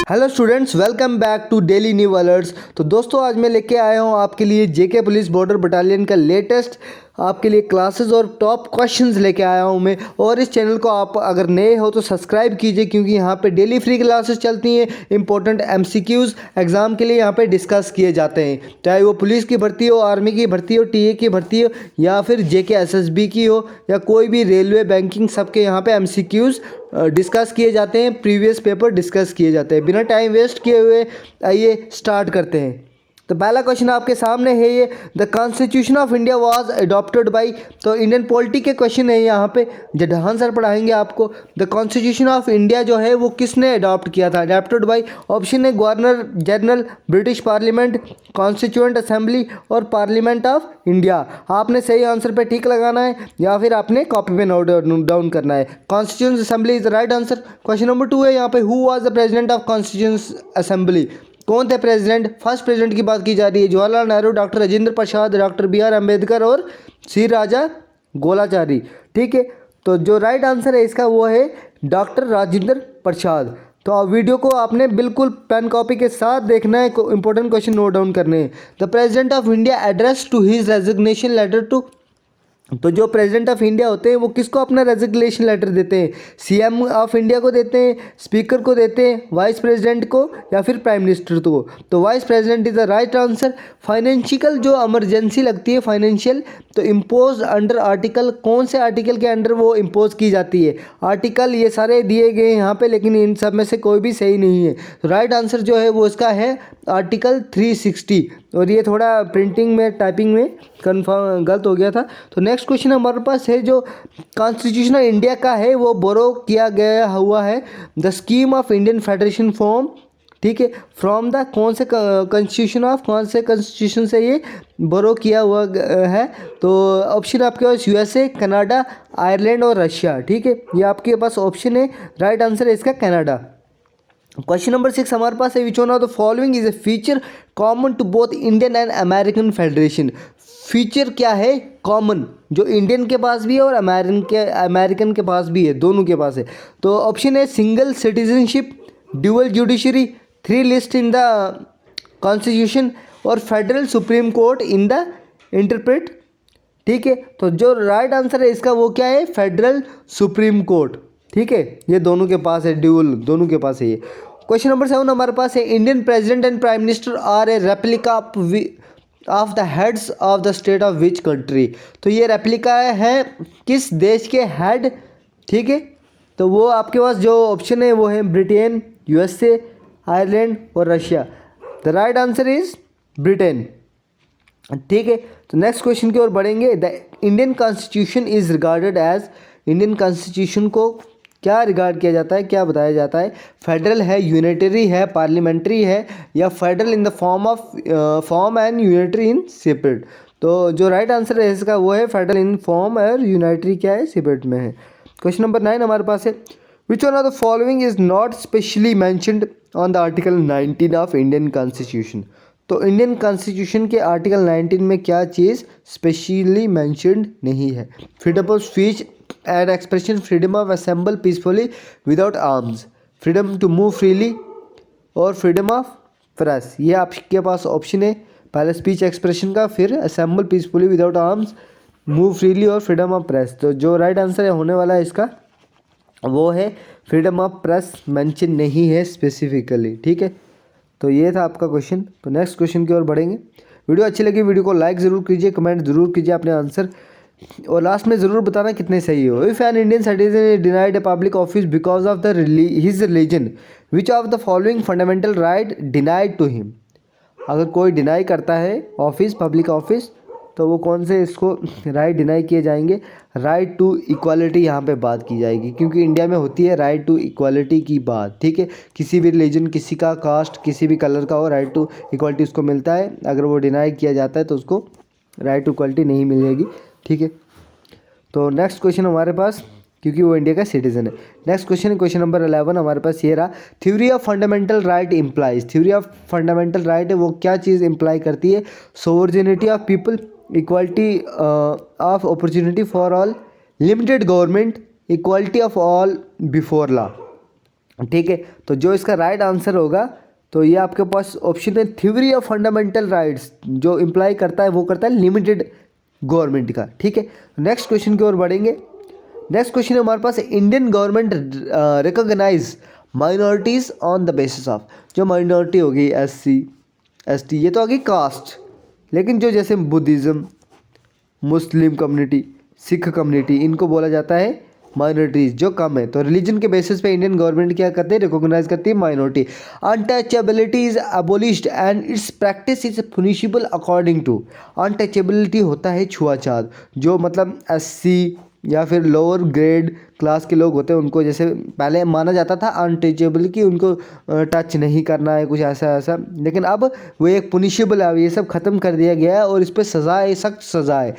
Hello students, welcome back to daily new alerts. तो दोस्तों, आज मैं लेके आया हूँ आपके लिए जेके पुलिस बॉर्डर बटालियन का लेटेस्ट आपके लिए क्लासेस और टॉप क्वेश्चंस लेके आया हूँ मैं। और इस चैनल को आप अगर नए हो तो सब्सक्राइब कीजिए, क्योंकि यहाँ पे डेली फ्री क्लासेस चलती हैं। इंपॉर्टेंट एमसीक्यूज़ एग्ज़ाम के लिए यहाँ पे डिस्कस किए जाते हैं, चाहे वो पुलिस की भर्ती हो, आर्मी की भर्ती हो, टीए की भर्ती हो, या फिर जेके एसएसबी की हो, या कोई भी रेलवे, बैंकिंग, सबके यहाँ पे एमसीक्यूज़ डिस्कस किए जाते हैं। प्रीवियस पेपर डिस्कस किए जाते हैं। बिना टाइम वेस्ट किए हुए आइए स्टार्ट करते हैं। तो पहला क्वेश्चन आपके सामने है ये, the constitution of India was adopted by. तो इंडियन पॉलिटी के क्वेश्चन है यहाँ पे, जडहान सर पढ़ाएंगे आपको। द कॉन्स्टिट्यूशन ऑफ इंडिया जो है वो किसने अडॉप्ट किया था? अडॉप्टेड बाई ऑप्शन है governor general, British parliament, constituent assembly और पार्लियामेंट ऑफ इंडिया। आपने सही आंसर पे टिक लगाना है या फिर आपने कॉपी पे नोट डाउन करना है। Constituent assembly is the right answer. Question number 2 है यहाँ पे, who was the president of constituent assembly? कौन थे प्रेसिडेंट? फर्स्ट प्रेसिडेंट की बात की जा रही है। Jawaharlal Nehru, doctor Rajendra Prasad, doctor B R Ambedkar और सी राजा गोलाचारी। ठीक है, तो जो राइट आंसर है इसका वो है डॉक्टर राजेंद्र प्रसाद। तो आप वीडियो को आपने बिल्कुल पेन कॉपी के साथ देखना है, इंपॉर्टेंट क्वेश्चन नोट डाउन करने हैं। The president of India address to his resignation letter to. तो जो प्रेसिडेंट ऑफ इंडिया होते हैं वो किसको अपना रेजिग्नेशन लेटर देते हैं? सीएम ऑफ इंडिया को देते हैं, स्पीकर को देते हैं, वाइस प्रेसिडेंट को, या फिर प्राइम मिनिस्टर को? तो vice president is the right answer. Financial जो इमरजेंसी लगती है फाइनेंशियल, तो इम्पोज अंडर आर्टिकल, कौन से आर्टिकल के अंडर वो इम्पोज की जाती है? आर्टिकल ये सारे दिए गए हैं यहाँ पे, लेकिन इन सब में से कोई भी सही नहीं है। तो राइट आंसर जो है वो इसका है आर्टिकल 360। और ये थोड़ा प्रिंटिंग में, टाइपिंग में कन्फर्म गलत हो गया था। तो नेक्स्ट क्वेश्चन हमारे पास है, जो कॉन्स्टिट्यूशन ऑफ इंडिया का है वो बोरो किया गया हुआ है the scheme of Indian federation form. ठीक है, फ्रॉम द कौन से कॉन्स्टिट्यूशन ऑफ, कौन से कॉन्स्टिट्यूशन से ये बोरो किया हुआ है? तो ऑप्शन आपके पास यूएसए, कनाडा, आयरलैंड और रशिया। ठीक है, ये आपके पास ऑप्शन है। राइट आंसर है इसका कनाडा। क्वेश्चन नंबर 6 हमारे पास है, which one of the following is a feature common to both Indian and American federation? Feature क्या है कॉमन, जो इंडियन के पास भी है और अमेरिकन के पास भी है, दोनों के पास है? तो ऑप्शन है single citizenship, dual judiciary, 3 list in the constitution और federal supreme court in the interpret. ठीक है, तो जो राइट आंसर है इसका वो क्या है? Federal supreme court. ठीक है, ये दोनों के पास है, ड्यूअल दोनों के पास है ये। क्वेश्चन नंबर 7 हमारे पास है, Indian president and prime minister are a replica of the heads of the state of which country? तो ये रेप्लिका है किस देश के हेड? ठीक है, तो वो आपके पास जो ऑप्शन है वो है ब्रिटेन, यूएसए, आयरलैंड और Russia. The right answer is Britain. ठीक है, तो नेक्स्ट क्वेश्चन की ओर बढ़ेंगे। The Indian constitution is regarded as, Indian constitution को क्या रिगार्ड किया जाता है, क्या बताया जाता है? फेडरल है, यूनिटरी है, पार्लियामेंट्री है, या federal in the form and unitary in separate? तो जो राइट आंसर है इसका वो है फेडरल इन फॉर्म और यूनिटरी क्या है? सेपरेट में है। क्वेश्चन नंबर 9 हमारे पास है, which one of the following is not specially mentioned on the article 19 of Indian constitution? तो इंडियन कॉन्स्टिट्यूशन के आर्टिकल 19 में क्या चीज़ स्पेशली मैंशनड नहीं है? Freedom of speech and expression, freedom of assemble peacefully without arms, freedom to move freely और freedom of press. ये आपके पास ऑप्शन है, पहले स्पीच एक्सप्रेशन का, फिर assemble peacefully without arms, move freely और फ्रीडम ऑफ प्रेस। तो जो राइट आंसर होने वाला है इसका वो है फ्रीडम ऑफ प्रेस, मेंशन नहीं है स्पेसिफिकली। ठीक है, तो ये था आपका क्वेश्चन। तो नेक्स्ट क्वेश्चन की ओर बढ़ेंगे। वीडियो अच्छी लगी वीडियो को लाइक ज़रूर कीजिए, कमेंट ज़रूर कीजिए अपने आंसर, और लास्ट में ज़रूर बताना कितने सही हो। If an Indian citizen is denied a public office because of the his religion, which of the following fundamental right denied to him? अगर कोई डिनाई करता है ऑफिस, पब्लिक ऑफिस, तो वो कौन से इसको राइट डिनाई किए जाएंगे? राइट टू इक्वालिटी यहाँ पे बात की जाएगी, क्योंकि इंडिया में होती है राइट टू इक्वालिटी की बात। ठीक है, किसी भी रिलीजन, किसी का कास्ट, किसी भी कलर का हो, राइट टू इक्वालिटी उसको मिलता है। अगर वो डिनाई किया जाता है तो उसको राइट टू इक्वालिटी नहीं मिलेगी। ठीक है, तो नेक्स्ट क्वेश्चन हमारे पास, क्योंकि वो इंडिया का सिटीजन है। नेक्स्ट क्वेश्चन है क्वेश्चन नंबर 11 हमारे पास ये रहा, theory of fundamental right implies. Theory of fundamental right है वो क्या चीज़ इम्प्लाई करती है? Sovereignty of people, equality of opportunity for all, limited government, equality of all before law. ठीक है। तो जो इसका राइट आंसर होगा तो ये आपके पास ऑप्शन है थ्योरी ऑफ फंडामेंटल राइट्स, जो इम्प्लाई करता है वो करता है लिमिटेड गवर्नमेंट का। ठीक है, नेक्स्ट क्वेश्चन की ओर बढ़ेंगे। नेक्स्ट क्वेश्चन है हमारे पास, Indian government recognise minorities on the basis of, जो माइनॉरिटी होगी SC ST, ये तो होगी कास्ट, लेकिन जो जैसे Buddhism, Muslim community, Sikh community, इनको बोला जाता है माइनॉरिटीज़ जो कम है। तो रिलीजन के बेसिस पे इंडियन गवर्नमेंट क्या करते हैं, रिकॉग्नाइज करती है minority. Untouchability is abolished and its practice is punishable according to. Untouchability होता है छुआछात, जो मतलब SC या फिर लोअर ग्रेड क्लास के लोग होते हैं उनको, जैसे पहले माना जाता था अनटचेबल कि उनको टच नहीं करना है, कुछ ऐसा ऐसा, लेकिन अब वो एक पुनिशेबल है, ये सब ख़त्म कर दिया गया है और इस पर सज़ा है, सख्त सज़ा है।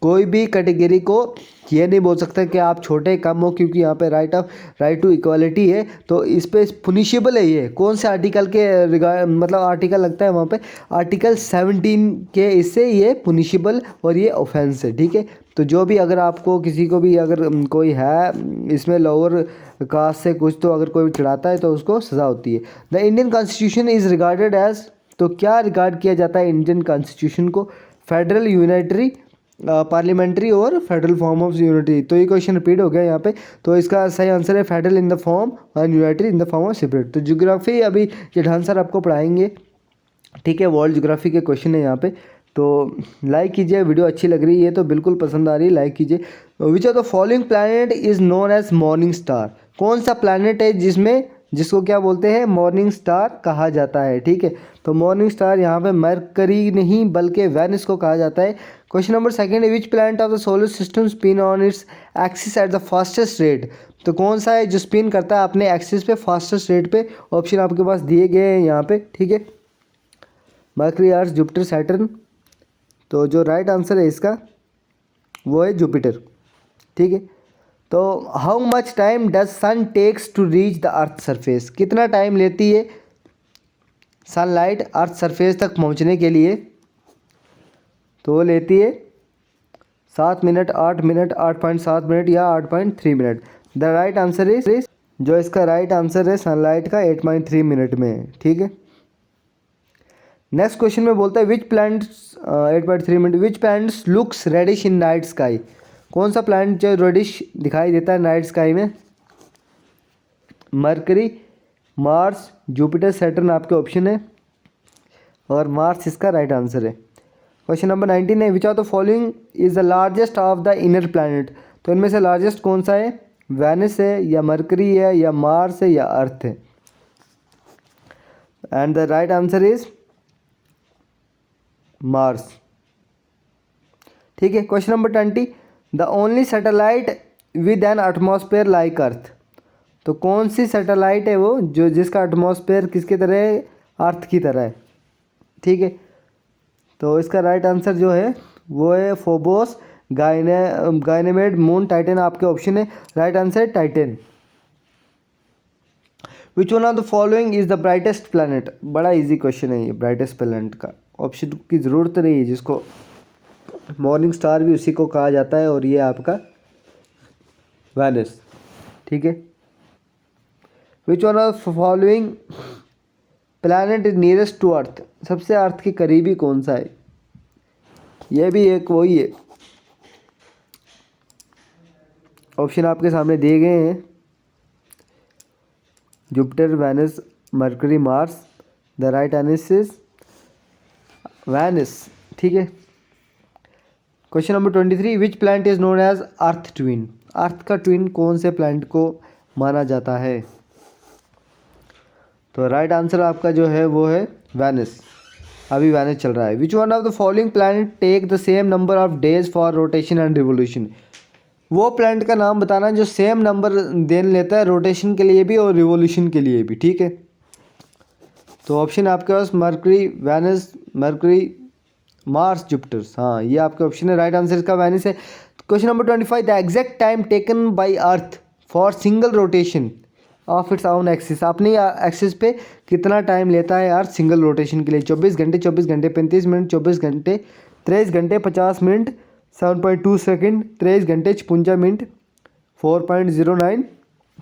कोई भी कैटेगरी को ये नहीं बोल सकता कि आप छोटे कम हो, क्योंकि यहाँ पे राइट टू इक्वालिटी है, तो इस पे पुनिशेबल है। ये कौन से आर्टिकल के मतलब आर्टिकल लगता है वहाँ पे, आर्टिकल 17 के, इससे ये पुनिशेबल और ये ऑफेंस है। ठीक है, तो जो भी अगर आपको किसी को भी अगर कोई है इसमें लोअर कास्ट से कुछ, तो अगर कोई चढ़ाता है तो उसको सज़ा होती है। The Indian constitution is regarded as, तो क्या रिगार्ड किया जाता है इंडियन कॉन्स्टिट्यूशन को, फेडरल, यूनिटरी, पार्लियामेंट्री और फेडरल फॉर्म ऑफ यूनिटी। तो ये क्वेश्चन रिपीट हो गया यहाँ पे, तो इसका सही आंसर है फेडरल इन द फॉर्म और unitary in the form of separate. तो ज्योग्राफी अभी जेठान सर आपको पढ़ाएंगे। ठीक है, वर्ल्ड ज्योग्राफी के क्वेश्चन है यहाँ पे, तो लाइक कीजिए, वीडियो अच्छी लग रही है तो बिल्कुल पसंद आ रही है लाइक कीजिए। Which of the following planet is known as morning star, कौन सा प्लैनेट है जिसको क्या बोलते हैं, मॉर्निंग स्टार कहा जाता है। ठीक है, तो मॉर्निंग स्टार यहाँ पे मरकरी नहीं बल्कि वेनिस को कहा जाता है। Question number second, which planet of the solar system spin on its axis at the fastest rate, तो कौन सा है जो स्पिन करता है अपने एक्सिस पे फास्टेस्ट रेट पे। ऑप्शन आपके पास दिए गए हैं यहाँ पे। ठीक है, मरकरी, अर्थ, जुपिटर, सैटर्न। तो जो राइट आंसर है इसका वो है जुपिटर। ठीक है, तो how much time does sun takes to reach the earth surface, कितना टाइम लेती है सनलाइट अर्थ सरफेस तक पहुंचने के लिए, तो वो लेती है 7 मिनट, 8 मिनट, 8.7 मिनट या 8.3 minute. The right answer is, जो इसका राइट आंसर है सनलाइट का 8.3 मिनट में है। ठीक है, नेक्स्ट क्वेश्चन में बोलता है which planets 8.3 minute, which planets looks reddish in night sky, कौन सा प्लैनेट जो रेडिश दिखाई देता है नाइट स्काई में। मरकरी, मार्स, जुपिटर, सैटर्न आपके ऑप्शन है और मार्स इसका राइट आंसर है। क्वेश्चन नंबर 19 है which of the following is the largest of the inner planet, तो इनमें से लार्जेस्ट कौन सा है, वेनिस है या मरकरी है या मार्स है या अर्थ है। And the right answer is Mars. ठीक है, question number 20, the only satellite with N atmosphere like earth, तो कौन सी सैटेलाइट है वो जो जिसका एटमॉस्फेयर किसकी तरह है, अर्थ की तरह है। ठीक है, तो इसका राइट आंसर जो है वो है फोबोस, गाइनेमेड, मून, टाइटन आपके ऑप्शन है। राइट आंसर है Titan. Which one of the following is the brightest planet, बड़ा इजी क्वेश्चन है ये, ब्राइटेस्ट प्लैनेट का ऑप्शन की ज़रूरत नहीं है, जिसको मॉर्निंग स्टार भी उसी को कहा जाता है और ये आपका वेनिस। ठीक है, which one of following planet is nearest to earth, सबसे अर्थ के करीबी कौन सा है, ये भी एक वही है। ऑप्शन आपके सामने दिए गए हैं, Jupiter, Venus, Mercury, Mars. The right answer is Venus. ठीक है, question number 23, which planet is known as Earth twin, Earth का ट्विन कौन से प्लैनेट को माना जाता है। तो राइट आंसर आपका जो है वो है वेनिस, अभी वेनिस चल रहा है। Which one of the following planet take the same number of days for rotation and revolution, वो प्लैनेट का नाम बताना जो सेम नंबर दिन लेता है रोटेशन के लिए भी और रिवोल्यूशन के लिए भी। ठीक है, तो ऑप्शन आपके पास Mercury, Venus, Mercury, Mars, Jupiter. हाँ, ये आपके ऑप्शन है। राइट आंसर इसका वेनिस है। Question number 25, the exact time taken by earth for single rotation of its own axis, अपनी एक्सिस पे कितना टाइम लेता है अर्थ सिंगल रोटेशन के लिए। 24 घंटे, 24 घंटे 35 मिनट, 24 घंटे 23 घंटे 50 मिनट, 7.2 सेकेंड, 23 घंटे 56 मिनट, 4.09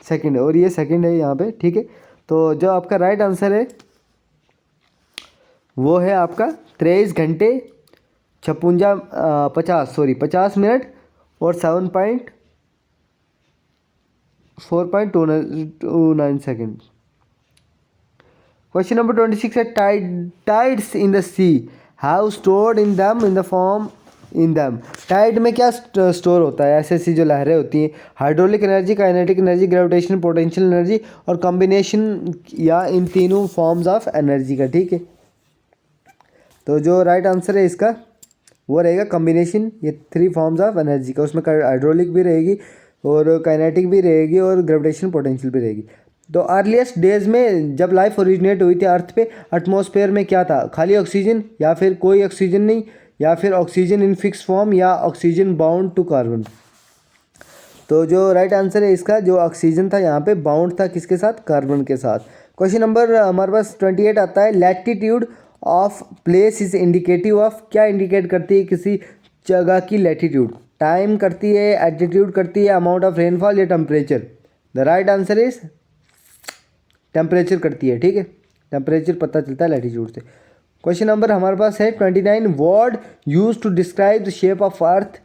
सेकंड है और ये सेकंड है यहाँ पे, ठीक है। तो जो आपका राइट आंसर है वो है आपका 23 घंटे 50 मिनट और 4.29 सेकेंड। क्वेश्चन नंबर 26 है tides in the sea have stored in them in the form in them. Tide में क्या स्टोर होता है? ऐसे ऐसी जो लहरें होती हैं, hydraulic energy, kinetic energy, gravitational potential energy और कॉम्बिनेशन या इन तीनों फॉर्म्स ऑफ एनर्जी का, ठीक है। तो जो राइट आंसर है इसका वो रहेगा कॉम्बिनेशन, ये 3 फॉर्म्स ऑफ एनर्जी का। उसमें हाइड्रोलिक भी रहेगी और काइनेटिक भी रहेगी और ग्रेविटेशनल पोटेंशियल भी रहेगी। तो अर्लीस्ट डेज में जब लाइफ ओरिजिनेट हुई थी अर्थ पे, एटमॉस्फेयर में क्या था? खाली ऑक्सीजन या फिर कोई ऑक्सीजन नहीं, या फिर ऑक्सीजन इन फिक्स फॉर्म या ऑक्सीजन बाउंड टू कार्बन। तो जो राइट आंसर है इसका, जो ऑक्सीजन था यहाँ पे बाउंड था किसके साथ? कार्बन के साथ। क्वेश्चन नंबर हमारे पास 28 आता है latitude of place is indicative of. क्या इंडिकेट करती है किसी जगह की लैटिट्यूड? टाइम करती है, एल्टीट्यूड करती है, अमाउंट ऑफ रेनफॉल या temperature? The right answer is temperature करती है, ठीक है। टेम्परेचर पता चलता है लैटिट्यूड से। क्वेश्चन नंबर हमारे पास है 29 word use to describe the shape of earth.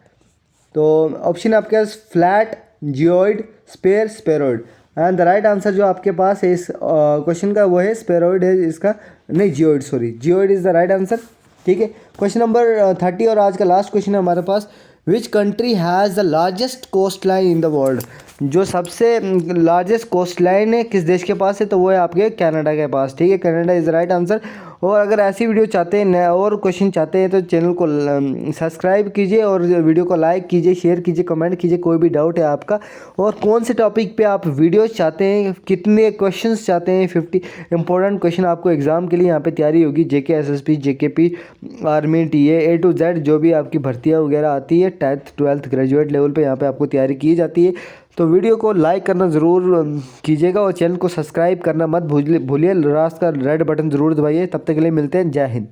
तो ऑप्शन आपके पास flat, geoid, sphere, spheroid. And the right answer जो आपके पास है इस क्वेश्चन का वो है स्पेरोइड है इसका, नहीं geoid, sorry, geoid is the right answer, ठीक है। क्वेश्चन नंबर 30 और आज का लास्ट क्वेश्चन है हमारे पास, which country has the largest coast line in the world. जो सबसे लार्जेस्ट कोस्ट लाइन है किस देश के पास है? तो वो है आपके कनाडा के पास, ठीक है। Canada is the right answer. और अगर ऐसी वीडियो चाहते हैं और क्वेश्चन चाहते हैं तो चैनल को सब्सक्राइब कीजिए और वीडियो को लाइक कीजिए, शेयर कीजिए, कमेंट कीजिए कोई भी डाउट है आपका, और कौन से टॉपिक पे आप वीडियोस चाहते हैं, कितने क्वेश्चंस चाहते हैं। 50 इंपॉर्टेंट क्वेश्चन आपको एग्जाम के लिए यहाँ पे तैयारी होगी, JK, SSP, JKP, army, TA, A to Z जो भी आपकी भर्तियाँ वगैरह आती है 10th 12th ग्रेजुएट लेवल पे यहाँ पे आपको तैयारी की जाती है। तो वीडियो को लाइक करना ज़रूर कीजिएगा और चैनल को सब्सक्राइब करना मत भूलिए। रास्ता का रेड बटन ज़रूर दबाइए। तब तक के लिए मिलते हैं, जय हिंद।